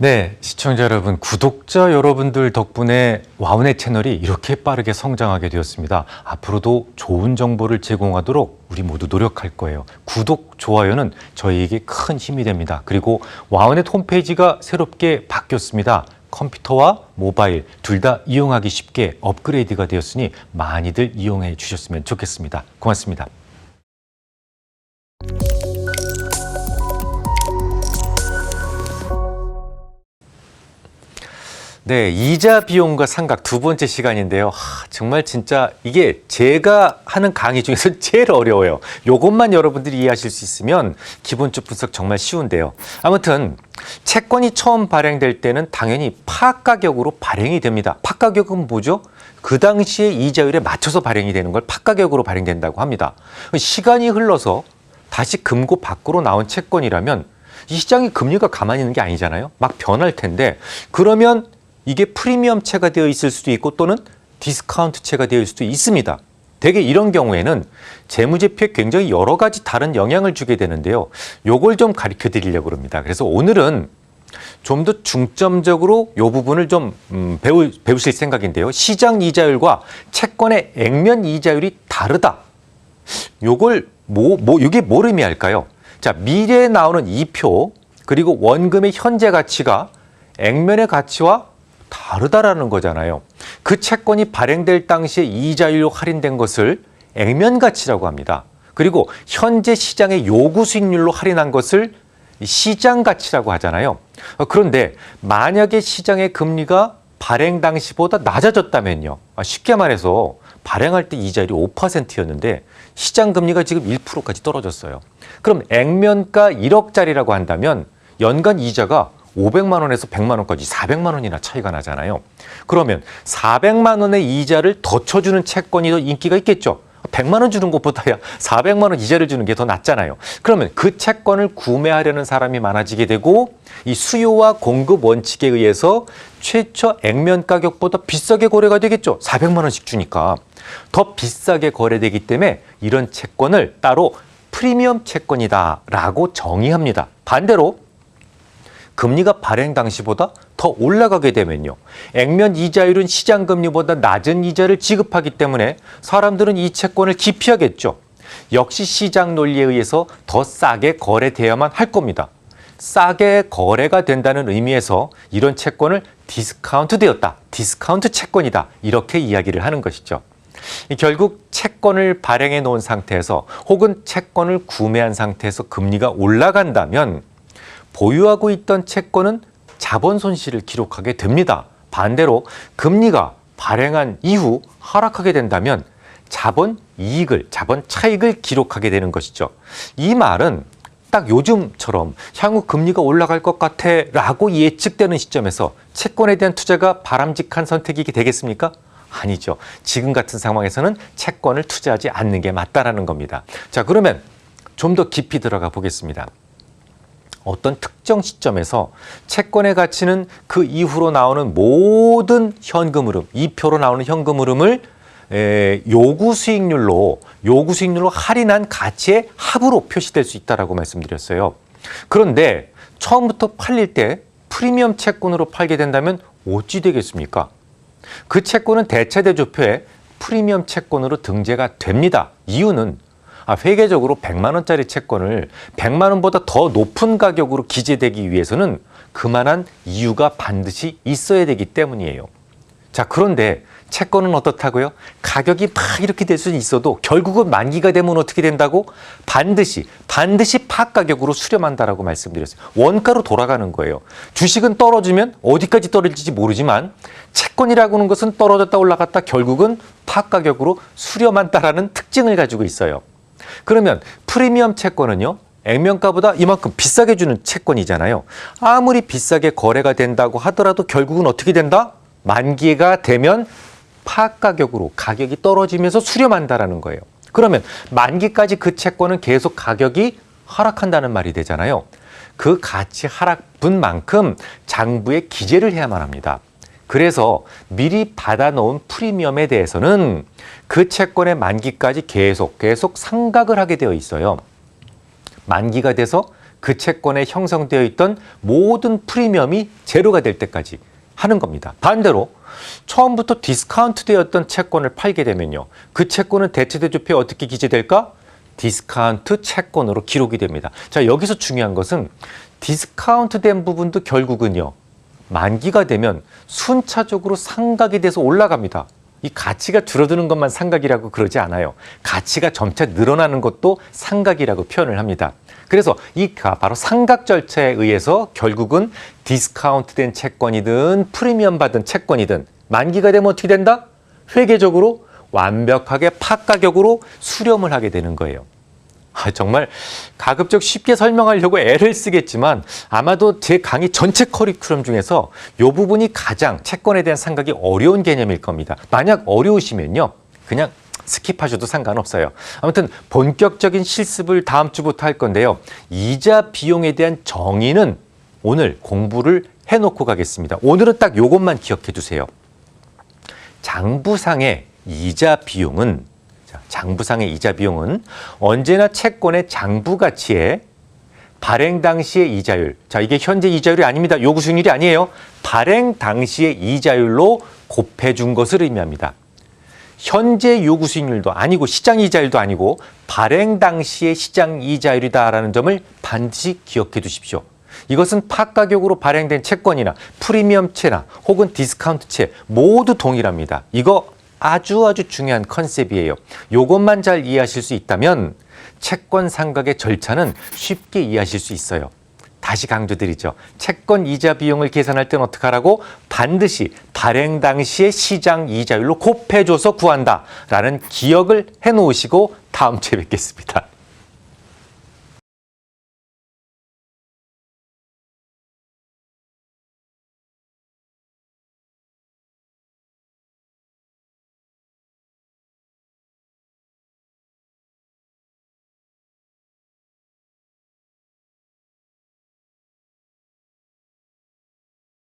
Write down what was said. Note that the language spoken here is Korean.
네, 시청자 여러분, 구독자 여러분들 덕분에 와우넷 채널이 이렇게 빠르게 성장하게 되었습니다. 앞으로도 좋은 정보를 제공하도록 우리 모두 노력할 거예요. 구독, 좋아요는 저희에게 큰 힘이 됩니다. 그리고 와우넷 홈페이지가 새롭게 바뀌었습니다. 컴퓨터와 모바일 둘 다 이용하기 쉽게 업그레이드가 되었으니 많이들 이용해 주셨으면 좋겠습니다. 고맙습니다. 네, 이자 비용과 상각 두 번째 시간인데요. 정말 진짜 이게 제가 하는 강의 중에서 제일 어려워요. 요것만 여러분들이 이해하실 수 있으면 기본적 분석 정말 쉬운데요. 아무튼 채권이 처음 발행될 때는 당연히 파가격으로 발행이 됩니다. 파가격은 뭐죠? 그 당시에 이자율에 맞춰서 발행이 되는 걸 파가격으로 발행된다고 합니다. 시간이 흘러서 다시 금고 밖으로 나온 채권이라면 이 시장의 금리가 가만히 있는 게 아니잖아요. 막 변할 텐데 그러면 이게 프리미엄채가 되어 있을 수도 있고 또는 디스카운트채가 되어 있을 수도 있습니다. 대개 이런 경우에는 재무제표에 굉장히 여러 가지 다른 영향을 주게 되는데요. 요걸 좀 가르쳐 드리려고 합니다. 그래서 오늘은 좀 더 중점적으로 이 부분을 좀 배우실 생각인데요. 시장 이자율과 채권의 액면 이자율이 다르다. 요걸 이게 뭘 의미할까요? 자, 미래에 나오는 이표 그리고 원금의 현재 가치가 액면의 가치와 다르다라는 거잖아요. 그 채권이 발행될 당시에 이자율로 할인된 것을 액면 가치라고 합니다. 그리고 현재 시장의 요구 수익률로 할인한 것을 시장 가치라고 하잖아요. 그런데 만약에 시장의 금리가 발행 당시보다 낮아졌다면요. 쉽게 말해서 발행할 때 이자율이 5%였는데 시장 금리가 지금 1%까지 떨어졌어요. 그럼 액면가 1억짜리라고 한다면 연간 이자가 500만 원에서 100만 원까지 400만 원이나 차이가 나잖아요. 그러면 400만 원의 이자를 더 쳐주는 채권이 더 인기가 있겠죠. 100만 원 주는 것보다야 400만 원 이자를 주는 게 더 낫잖아요. 그러면 그 채권을 구매하려는 사람이 많아지게 되고 이 수요와 공급 원칙에 의해서 최초 액면 가격보다 비싸게 거래가 되겠죠. 400만 원씩 주니까. 더 비싸게 거래되기 때문에 이런 채권을 따로 프리미엄 채권이다라고 정의합니다. 반대로 금리가 발행 당시보다 더 올라가게 되면요. 액면 이자율은 시장 금리보다 낮은 이자를 지급하기 때문에 사람들은 이 채권을 기피하겠죠. 역시 시장 논리에 의해서 더 싸게 거래되어야만 할 겁니다. 싸게 거래가 된다는 의미에서 이런 채권을 디스카운트 되었다. 디스카운트 채권이다. 이렇게 이야기를 하는 것이죠. 결국 채권을 발행해 놓은 상태에서 혹은 채권을 구매한 상태에서 금리가 올라간다면 보유하고 있던 채권은 자본 손실을 기록하게 됩니다. 반대로 금리가 발행한 이후 하락하게 된다면 자본 이익을, 자본 차익을 기록하게 되는 것이죠. 이 말은 딱 요즘처럼 향후 금리가 올라갈 것 같아 라고 예측되는 시점에서 채권에 대한 투자가 바람직한 선택이 되겠습니까? 아니죠. 지금 같은 상황에서는 채권을 투자하지 않는 게 맞다라는 겁니다. 자, 그러면 좀 더 깊이 들어가 보겠습니다. 어떤 특정 시점에서 채권의 가치는 그 이후로 나오는 모든 현금 흐름, 이표로 나오는 현금 흐름을 요구 수익률로 할인한 가치의 합으로 표시될 수 있다라고 말씀드렸어요. 그런데 처음부터 팔릴 때 프리미엄 채권으로 팔게 된다면 어찌 되겠습니까? 그 채권은 대차대조표에 프리미엄 채권으로 등재가 됩니다. 이유는 회계적으로 100만 원짜리 채권을 100만 원보다 더 높은 가격으로 기재되기 위해서는 그만한 이유가 반드시 있어야 되기 때문이에요. 자, 그런데 채권은 어떻다고요? 가격이 막 이렇게 될 수는 있어도 결국은 만기가 되면 어떻게 된다고? 반드시 파가격으로 수렴한다라고 말씀드렸어요. 원가로 돌아가는 거예요. 주식은 떨어지면 어디까지 떨어질지 모르지만 채권이라고 하는 것은 떨어졌다 올라갔다 결국은 파가격으로 수렴한다라는 특징을 가지고 있어요. 그러면 프리미엄 채권은요, 액면가보다 이만큼 비싸게 주는 채권이잖아요. 아무리 비싸게 거래가 된다고 하더라도 결국은 어떻게 된다? 만기가 되면 파가격으로 가격이 떨어지면서 수렴한다라는 거예요. 그러면 만기까지 그 채권은 계속 가격이 하락한다는 말이 되잖아요. 그 가치 하락분 만큼 장부에 기재를 해야만 합니다. 그래서 미리 받아놓은 프리미엄에 대해서는 그 채권의 만기까지 계속 상각을 하게 되어 있어요. 만기가 돼서 그 채권에 형성되어 있던 모든 프리미엄이 제로가 될 때까지 하는 겁니다. 반대로 처음부터 디스카운트되었던 채권을 팔게 되면요. 그 채권은 대체대조표에 어떻게 기재될까? 디스카운트 채권으로 기록이 됩니다. 자, 여기서 중요한 것은 디스카운트된 부분도 결국은요. 만기가 되면 순차적으로 상각이 돼서 올라갑니다. 이 가치가 줄어드는 것만 상각이라고 그러지 않아요. 가치가 점차 늘어나는 것도 상각이라고 표현을 합니다. 그래서 이 바로 상각 절차에 의해서 결국은 디스카운트된 채권이든 프리미엄 받은 채권이든 만기가 되면 어떻게 된다? 회계적으로 완벽하게 팥가격으로 수렴을 하게 되는 거예요. 정말 가급적 쉽게 설명하려고 애를 쓰겠지만 아마도 제 강의 전체 커리큘럼 중에서 이 부분이 가장 채권에 대한 상각이 어려운 개념일 겁니다. 만약 어려우시면요. 그냥 스킵하셔도 상관없어요. 아무튼 본격적인 실습을 다음 주부터 할 건데요. 이자 비용에 대한 정의는 오늘 공부를 해놓고 가겠습니다. 오늘은 딱 이것만 기억해 두세요. 장부상의 이자 비용은 장부상의 이자 비용은 언제나 채권의 장부 가치에 발행 당시의 이자율. 자, 이게 현재 이자율이 아닙니다. 요구 수익률이 아니에요. 발행 당시의 이자율로 곱해준 것을 의미합니다. 현재 요구 수익률도 아니고 시장 이자율도 아니고 발행 당시의 시장 이자율이다라는 점을 반드시 기억해 두십시오. 이것은 팥가격으로 발행된 채권이나 프리미엄채나 혹은 디스카운트채 모두 동일합니다. 이거 아주 중요한 컨셉이에요. 이것만 잘 이해하실 수 있다면 채권 상각의 절차는 쉽게 이해하실 수 있어요. 다시 강조드리죠. 채권 이자 비용을 계산할 때는 어떻게 하라고? 반드시 발행 당시의 시장 이자율로 곱해줘서 구한다라는 기억을 해놓으시고 다음 주에 뵙겠습니다.